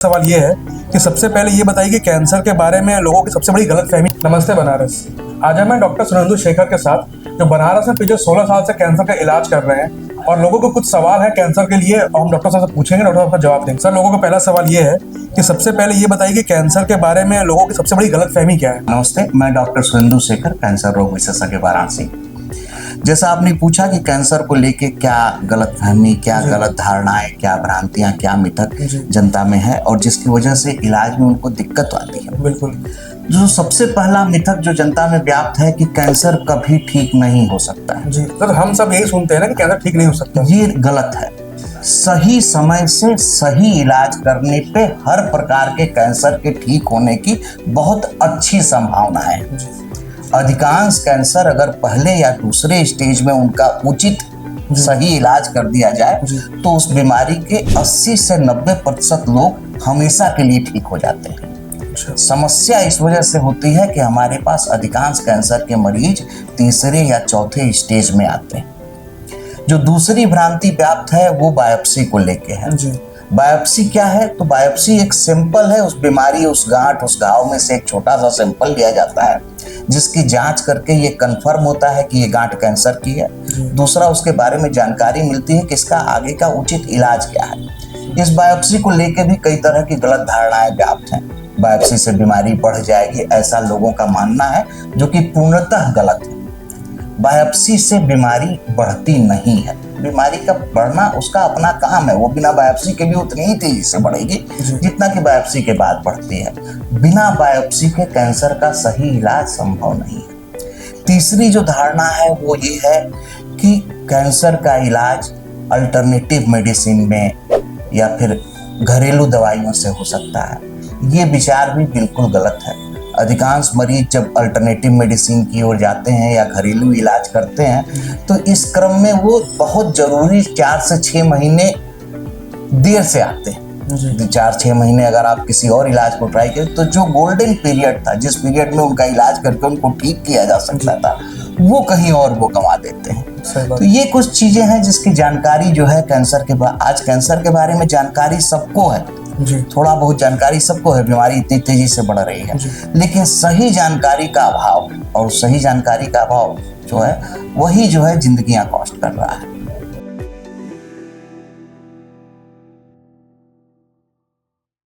सवाल ये है कि सबसे पहले ये बताइए कि कैंसर के बारे में लोगों की सबसे बड़ी गलतफहमी। नमस्ते बनारस। आज है मैं डॉक्टर सुरेंदु शेखर के साथ, जो बनारस में पिछले 16 साल से कैंसर का इलाज कर रहे हैं। और लोगों को कुछ सवाल है कैंसर के लिए, और हम डॉक्टर साहब से पूछेंगे, डॉक्टर साहब का जवाब देंगे। सर, लोगों का पहला सवाल ये है कि सबसे पहले ये बताइए कि कैंसर के बारे में लोगों की सबसे बड़ी गलतफहमी क्या है। नमस्ते, मैं डॉक्टर सुरेंदु शेखर, कैंसर रोग विशेषज्ञ वाराणसी। जैसा आपने पूछा कि कैंसर को लेके क्या गलतफहमी, क्या गलत धारणाएं, क्या भ्रांतियां, क्या मिथक जनता में है और जिसकी वजह से इलाज में उनको दिक्कत आती है। बिल्कुल। जो सबसे पहला मिथक जो जनता में व्याप्त है कि कैंसर कभी ठीक नहीं हो सकता है। जी सर, हम सब यही सुनते हैं ना कि कैंसर ठीक नहीं हो सकता। ये गलत है। सही समय से सही इलाज करने पे हर प्रकार के कैंसर के ठीक होने की बहुत अच्छी संभावना है। अधिकांश कैंसर अगर पहले या दूसरे स्टेज में उनका उचित सही इलाज कर दिया जाए तो उस बीमारी के 80 से 90% लोग हमेशा के लिए ठीक हो जाते हैं। समस्या इस वजह से होती है कि हमारे पास अधिकांश कैंसर के मरीज तीसरे या चौथे स्टेज में आते हैं। जो दूसरी भ्रांति व्याप्त है वो बायोप्सी को लेके है। बायोप्सी क्या है? तो बायोप्सी एक सैंपल है, उस बीमारी, उस गांठ, उस घाव में से एक छोटा सा सैंपल लिया जाता है जिसकी जांच करके ये कंफर्म होता है कि ये गांठ कैंसर की है। दूसरा, उसके बारे में जानकारी मिलती है कि इसका आगे का उचित इलाज क्या है। इस बायोप्सी को लेके भी कई तरह की गलत धारणाएं व्याप्त हैं। बायोप्सी से बीमारी बढ़ जाएगी, ऐसा लोगों का मानना है, जो कि पूर्णतः गलत है। बायोप्सी से बीमारी बढ़ती नहीं है। बीमारी का बढ़ना उसका अपना काम है, वो बिना बायोप्सी के भी उतनी ही तेजी से बढ़ेगी जितना कि बायोप्सी के बाद बढ़ती है। बिना बायोप्सी के कैंसर का सही इलाज संभव नहीं है। तीसरी जो धारणा है वो ये है कि कैंसर का इलाज अल्टरनेटिव मेडिसिन में या फिर घरेलू दवाइयों से हो सकता है। ये विचार भी बिल्कुल गलत है। अधिकांश मरीज जब अल्टरनेटिव मेडिसिन की ओर जाते हैं या घरेलू इलाज करते हैं तो इस क्रम में वो बहुत जरूरी 4 से 6 महीने देर से आते हैं। 4-6 महीने अगर आप किसी और इलाज को ट्राई करें तो जो गोल्डन पीरियड था, जिस पीरियड में उनका इलाज करके उनको ठीक किया जा सकता था, वो कहीं और वो गंवा देते हैं। तो ये कुछ चीजें हैं जिसकी जानकारी जो है कैंसर के आज कैंसर के बारे में जानकारी सबको है। थोड़ा बहुत जानकारी सबको है, बीमारी इतनी तेजी से बढ़ रही है, लेकिन सही जानकारी का अभाव, और सही जानकारी का अभाव जो है वही जो है जिंदगियां कॉस्ट कर रहा है।